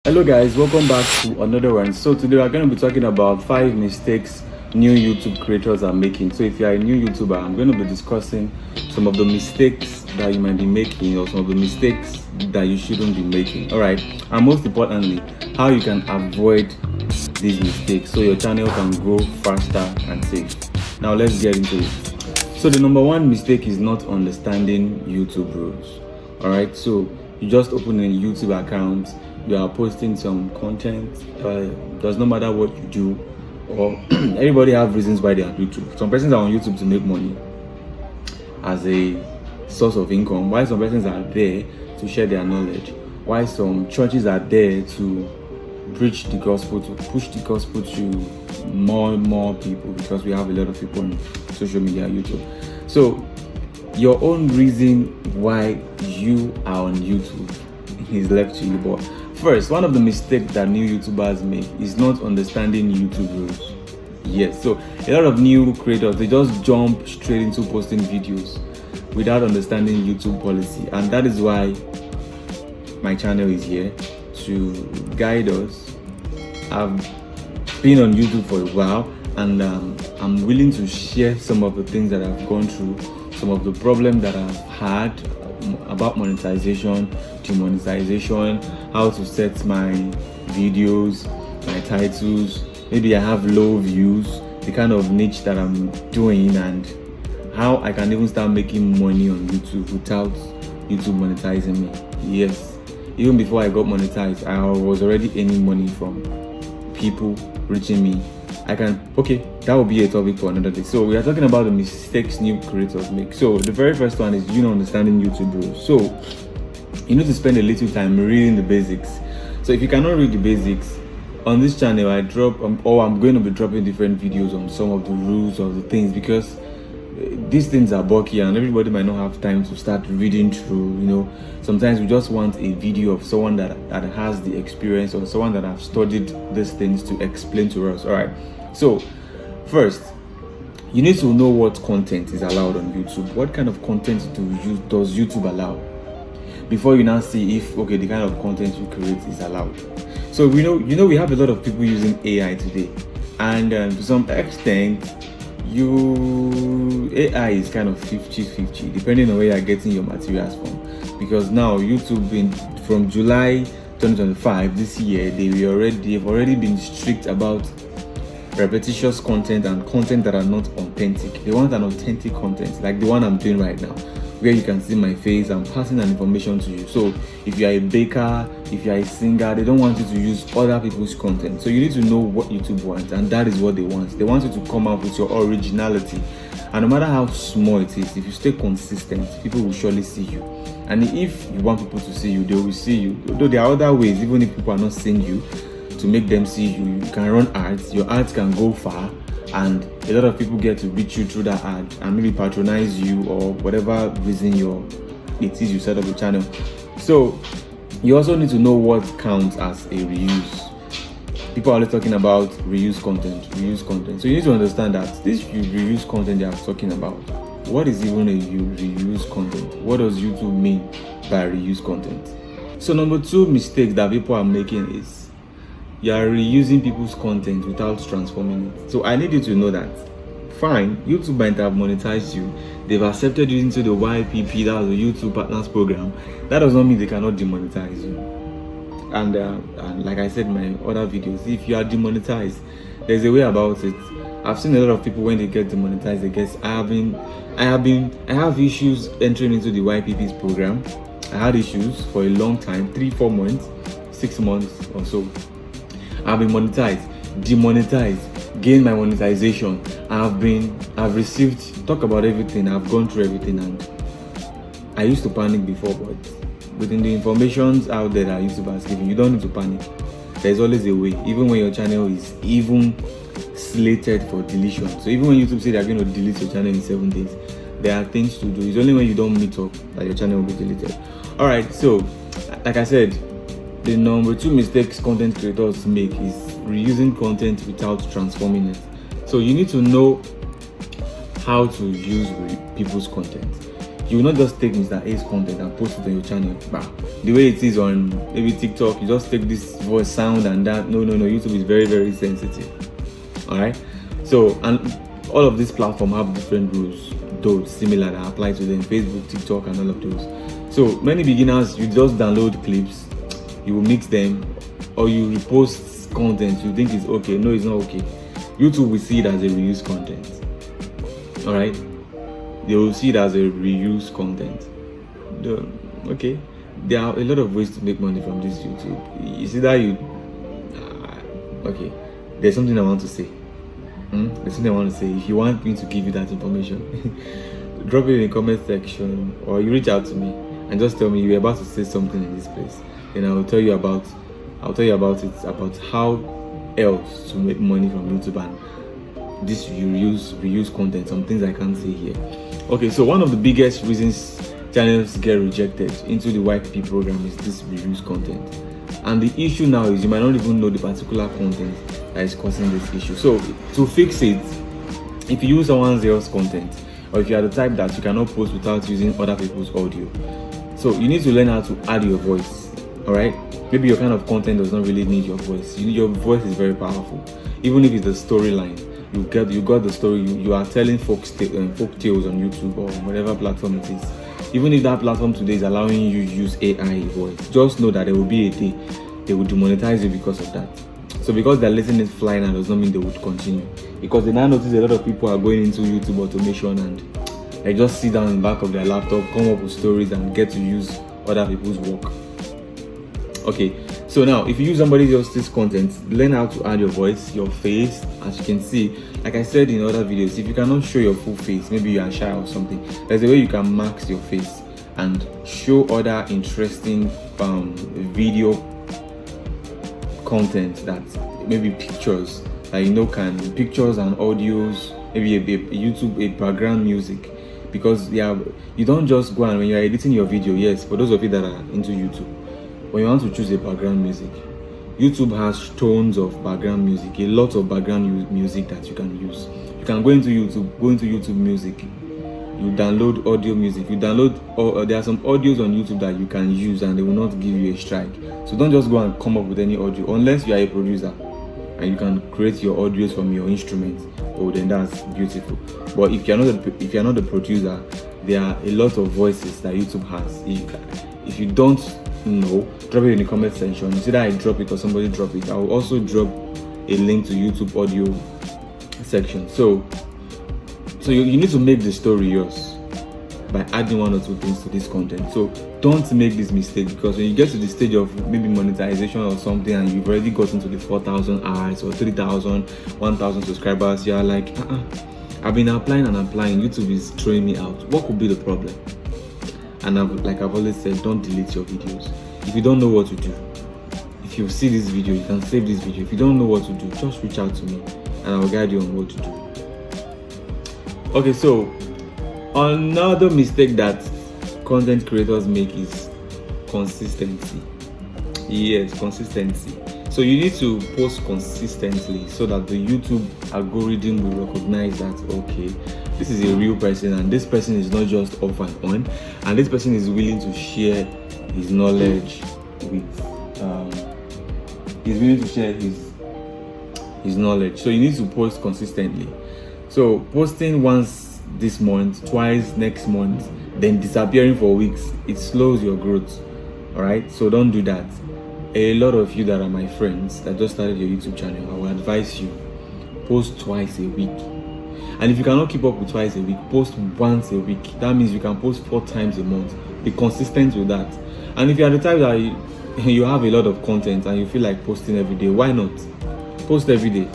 Hello guys, welcome back to another one. So today we're going to be talking about 5 mistakes new YouTube creators are making. So if you're a new YouTuber, I'm going to be discussing some of the mistakes that you might be making or some of the mistakes that you shouldn't be making. Alright, and most importantly, how you can avoid these mistakes so your channel can grow faster and safe. Now let's get into it. So the number one mistake is not understanding YouTube rules. Alright, so you just open a YouTube account, you are posting some content, does not matter what you do, or everybody have reasons why they are on YouTube. Some persons are on YouTube to make money as a source of income, while some persons are there to share their knowledge, while some churches are there to preach the gospel, to push the gospel to more and more people, because we have a lot of people on social media, YouTube. So your own reason why you are on YouTube is left to you. But first, one of the mistakes that new YouTubers make is not understanding YouTube rules. Yes, so a lot of new creators, they just jump straight into posting videos without understanding YouTube policy, and that is why my channel is here to guide us. I've been on YouTube for a while, and I'm willing to share some of the things that I've gone through, some of the problems that I've had about monetization, demonetization, how to set my videos, my titles, maybe I have low views, the kind of niche that I'm doing, and how I can even start making money on YouTube without YouTube monetizing me. Yes, even before I got monetized, I was already earning money from people reaching me. That will be a topic for another day. So we are talking about the mistakes new creators make. So the very first one is understanding YouTube rules. So you need to spend a little time reading the basics. So if you cannot read the basics, on this channel I'm going to be dropping different videos on some of the rules of the things, because these things are bulky and everybody might not have time to start reading through. Sometimes we just want a video of someone that has the experience, or someone that have studied these things to explain to us. All right, so first, you need to know what content is allowed on YouTube. What kind of content does YouTube allow, before you now see if the kind of content you create is allowed. So we have a lot of people using AI today, and to some extent AI is kind of 50-50 depending on where you're getting your materials from, because now YouTube from July 2025 this year, they've already been strict about repetitious content and content that are not authentic. They want an authentic content like the one I'm doing right now, where you can see my face, I'm passing an information to you. So if you are a baker, if you are a singer, they don't want you to use other people's content. So you need to know what YouTube wants, and that is what they want. They want you to come up with your originality, and no matter how small it is, if you stay consistent, people will surely see you. And if you want people to see you, they will see you. Though there are other ways, even if people are not seeing you, to make them see you. You can run ads, your ads can go far, and a lot of people get to reach you through that ad and maybe patronize you, or whatever reason it is you set up a channel. So you also need to know what counts as a reuse. People are always talking about reuse content. So you need to understand that this reuse content they are talking about, what is even a reuse content? What does YouTube mean by reuse content? So number two mistake that people are making is you are reusing people's content without transforming it. So I need you to know that, fine, YouTube might have monetized you, they've accepted you into the YPP, that was the YouTube Partners Program. That does not mean they cannot demonetize you. And like I said in my other videos, if you are demonetized, there's a way about it. I've seen a lot of people, when they get demonetized, I have issues entering into the YPP's program. I had issues for a long time, 3-4 months, 6 months or so. I've been monetized, demonetized, gained my monetization. I've received, talk about everything, I've gone through everything, and I used to panic before, but within the informations out there that YouTube has given, you don't need to panic. There's always a way, even when your channel is even slated for deletion. So even when YouTube say they're going to delete your channel in 7 days, there are things to do. It's only when you don't meet up that your channel will be deleted. Alright, so like I said, the number two mistakes content creators make is reusing content without transforming it. So you need to know how to use people's content. You will not just take Mr. A's content and post it on your channel. the way it is on maybe TikTok. You just take this voice sound and that. No. YouTube is very, very sensitive. All right. So, and all of these platforms have different rules, though similar, that apply to them. Facebook, TikTok, and all of those. So many beginners, you just download clips, you will mix them, or you repost content you think is okay. No, it's not okay. YouTube will see it as a reused content. All right. They will see it as a reused content. Okay, there are a lot of ways to make money from this YouTube. You see that okay, there's something I want to say. There's something I want to say. If you want me to give you that information, drop it in the comment section, or you reach out to me and just tell me you're about to say something in this place. Then I'll tell you about it, about how else to make money from YouTube and this reuse content. Some things I can't say here. Okay, so one of the biggest reasons channels get rejected into the YPP program is this reuse content. And the issue now is you might not even know the particular content that is causing this issue. So to fix it, if you use someone else's content, or if you are the type that you cannot post without using other people's audio, so you need to learn how to add your voice. All right, maybe your kind of content does not really need your voice. Your voice is very powerful. Even if it's a storyline, you got the story. You are telling folk tales on YouTube or whatever platform it is. Even if that platform today is allowing you to use AI voice, just know that there will be a day they will demonetize you because of that. So because they're letting it fly now does not mean they would continue, because they now notice a lot of people are going into YouTube automation and they just sit down in the back of their laptop, come up with stories and get to use other people's work. Okay, so now if you use somebody else's content, learn how to add your voice, your face. As you can see, like I said in other videos, if you cannot show your full face, maybe you are shy or something, there's a way you can mask your face and show other interesting video content, that maybe pictures that can pictures and audios, maybe a background music, because you don't just go and when you're editing your video. Yes, for those of you that are into YouTube, when you want to choose a background music, YouTube has tons of background music, a lot of background music that you can use. You can go into YouTube Music, you download audio music, there are some audios on YouTube that you can use and they will not give you a strike. So don't just go and come up with any audio unless you are a producer and you can create your audios from your instrument. Oh, then that's beautiful. But if you're not a producer, there are a lot of voices that YouTube has. If you don't know, drop it in the comment section. You see that I drop it or somebody drop it. I will also drop a link to YouTube audio section. So you need to make the story yours by adding one or two things to this content. So don't make this mistake, because when you get to the stage of maybe monetization or something and you've already gotten to the 4,000 hours or 3,000, 1,000 subscribers, you're like, I've been applying and applying, YouTube is throwing me out. What could be the problem? And I've always said, don't delete your videos. If you don't know what to do, if you see this video, you can save this video. If you don't know what to do, just reach out to me and I will guide you on what to do. Okay, so another mistake that content creators make is consistency. Yes, consistency. So you need to post consistently so that the YouTube algorithm will recognize that, okay, this is a real person and this person is not just off and on, and this person is willing to share his knowledge his knowledge. So you need to post consistently. So posting once this month, twice next month, then disappearing for weeks, it slows your growth. All right, so don't do that. A lot of you that are my friends that just started your YouTube channel, I will advise you, post twice a week. And if you cannot keep up with twice a week, post once a week. That means you can post 4 times a month. Be consistent with that. And if you are the type that you have a lot of content and you feel like posting every day, why not post every day?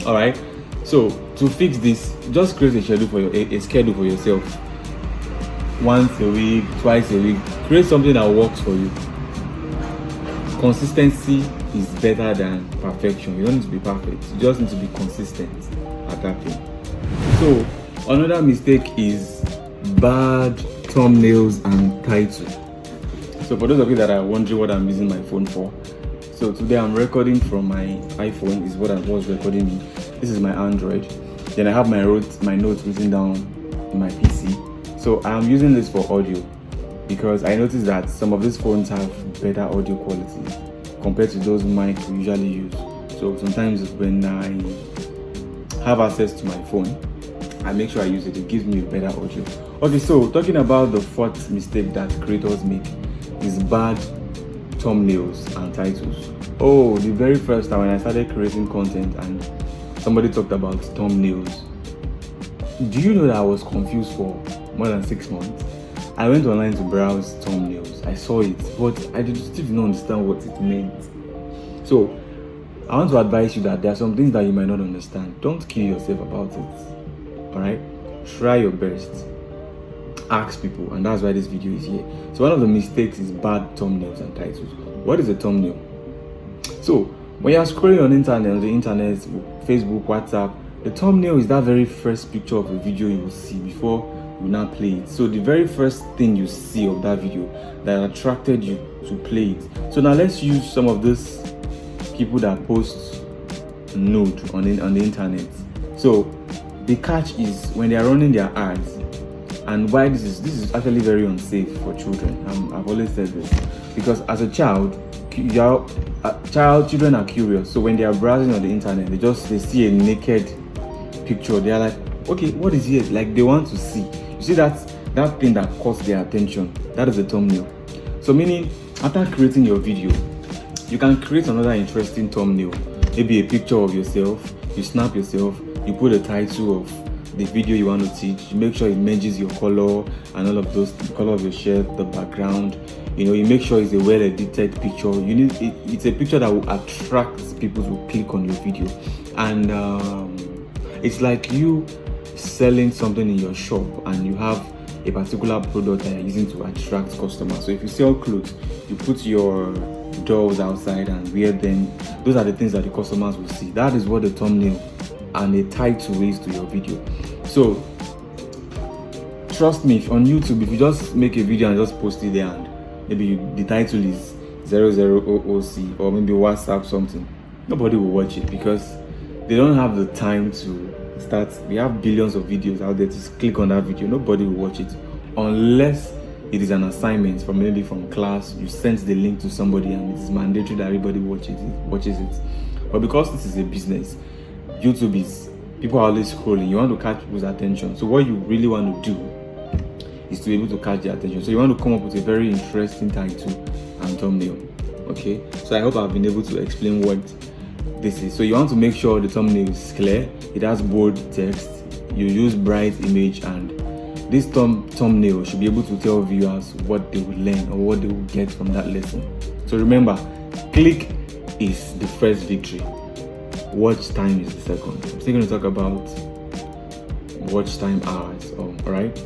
All right, so to fix this, just create a schedule for yourself. Once a week, twice a week. Create something that works for you. Consistency is better than perfection. You don't need to be perfect, you just need to be consistent at that thing. So another mistake is bad thumbnails and title. So for those of you that are wondering what I'm using my phone for, so today I'm recording from my iPhone, is what I was recording in. This is my Android. Then I have my notes written down in my PC. So I'm using this for audio. because I noticed that some of these phones have better audio quality compared to those mic we usually use. So sometimes when I have access to my phone, I make sure I use it. It gives me a better audio. Okay, so talking about the fourth mistake that creators make is bad thumbnails and titles. Oh, the very first time when I started creating content and somebody talked about thumbnails, do you know that I was confused for more than 6 months? I went online to browse thumbnails. I saw it, but I still did not understand what it meant. So I want to advise you that there are some things that you might not understand. Don't kill yourself about it. Alright? Try your best. Ask people, and that's why this video is here. So one of the mistakes is bad thumbnails and titles. What is a thumbnail? So when you're scrolling on the internet, Facebook, WhatsApp, the thumbnail is that very first picture of a video you will see before you now play it. So the very first thing you see of that video that attracted you to play it. So now let's use some of these people that post nude on the internet. So the catch is when they are running their ads, and why this is actually very unsafe for children. I've always said this because as a child, children are curious. So when they are browsing on the internet, they see a naked picture. They are like, okay, what is here? Like they want to see. You see that thing that caught their attention. That is a thumbnail. So meaning after creating your video, you can create another interesting thumbnail. Maybe a picture of yourself. You snap yourself. You put a title of the video you want to teach. You make sure it matches your color and all of those, the color of your shirt, the background. You make sure it's a well-edited picture. It's a picture that will attract people to click on your video. And it's like you selling something in your shop and you have a particular product that you're using to attract customers. So if you sell clothes, you put your dolls outside and wear them. Those are the things that the customers will see. That is what the thumbnail and a title is to your video. So trust me, on YouTube, if you just make a video and just post it there and maybe the title is 0000C or maybe WhatsApp something, nobody will watch it because they don't have the time to start. We have billions of videos out there to click on that video. Nobody will watch it unless it is an assignment from class. You send the link to somebody and it is mandatory that everybody watches it. But because this is a business, YouTube is, people are always scrolling. You want to catch people's attention. So what you really want to do is to be able to catch their attention. So you want to come up with a very interesting title and thumbnail. Okay, so I hope I've been able to explain what this is. So you want to make sure the thumbnail is clear, it has bold text, you use bright image, and this thumbnail should be able to tell viewers what they will learn or what they will get from that lesson. So remember, click is the first victory, watch time is the second. I'm still going to talk about watch time hours. Alright,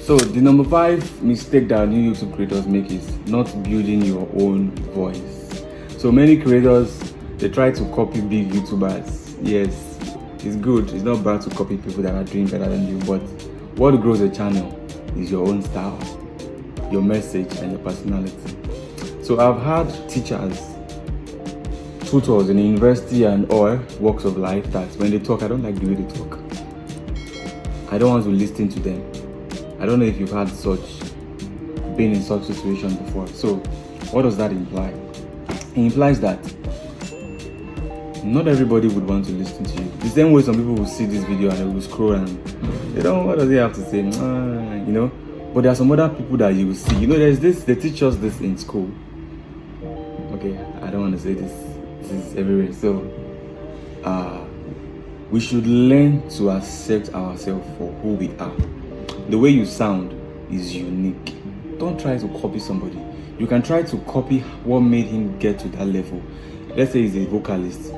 so the number 5 mistake that new YouTube creators make is not building your own voice. So many creators, they try to copy big YouTubers. Yes, it's good, it's not bad to copy people that are doing better than you, but what grows a channel is your own style, your message, and your personality. So I've had teachers, tutors in university and all walks of life that when they talk, I don't like the way they talk. I don't want to listen to them. I don't know if you've had been in such situation before. So what does that imply? It implies that not everybody would want to listen to you. The same way some people will see this video and they will scroll and they don't, what does he have to say? But there are some other people that you will see. There's this, they teach us this in school. Okay, I don't want to say this. This is everywhere. So we should learn to accept ourselves for who we are. The way you sound is unique. Don't try to copy somebody. You can try to copy what made him get to that level. Let's say he's a vocalist.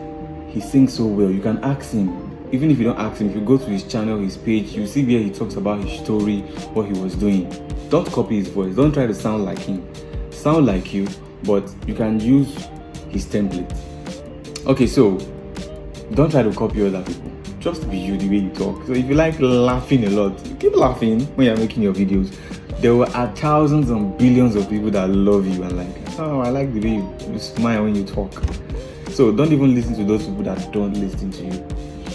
He sings so well. You can ask him. Even if you don't ask him, if you go to his channel, his page, you see where he talks about his story, what he was doing. Don't copy his voice. Don't try to sound like him. Sound like you, but you can use his template. Okay, so don't try to copy other people. Just be you the way you talk. So if you like laughing a lot, keep laughing when you're making your videos. There are thousands and billions of people that love you and like, oh, I like the way you smile when you talk. So don't even listen to those people that don't listen to you.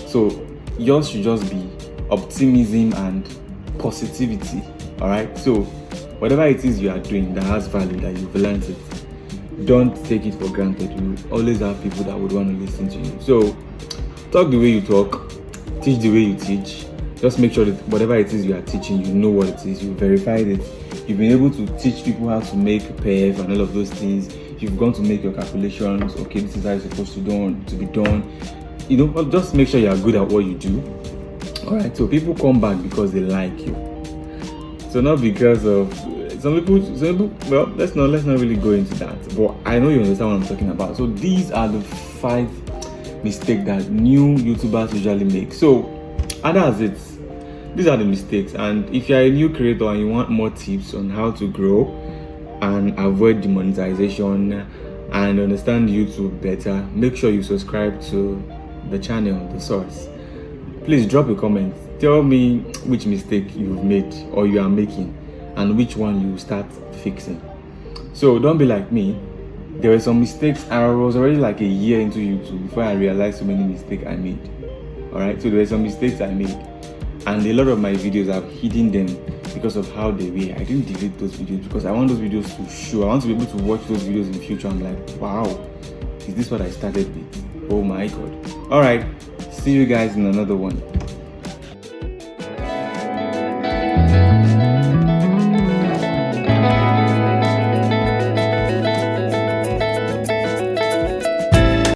So yours should just be optimism and positivity. Alright, so whatever it is you are doing that has value, that you've learned it, don't take it for granted. You always have people that would want to listen to you. So talk the way you talk, teach the way you teach. Just make sure that whatever it is you are teaching, you know what it is, you verified it, you've been able to teach people how to make PEF and all of those things. You've gone to make your calculations. Okay, this is how it's supposed to be done. Just make sure you are good at what you do. All right, so people come back because they like you. So not because of some people. Well, let's not really go into that. But I know you understand what I'm talking about. So these are the 5 mistakes that new YouTubers usually make. So, and that's it. These are the mistakes. And if you're a new creator and you want more tips on how to grow and avoid demonetization and understand YouTube better, make sure you subscribe to the channel, The Source. Please drop a comment. Tell me which mistake you've made or you are making and which one you start fixing. So don't be like me. There were some mistakes. I was already like a year into YouTube before I realized so many mistakes I made. Alright, so there were some mistakes I made, and a lot of my videos I've hidden them because of how they were. I didn't delete those videos because I want those videos to show. I want to be able to watch those videos in future. I'm like, wow, is this what I started with? Oh my god. Alright, see you guys in another one.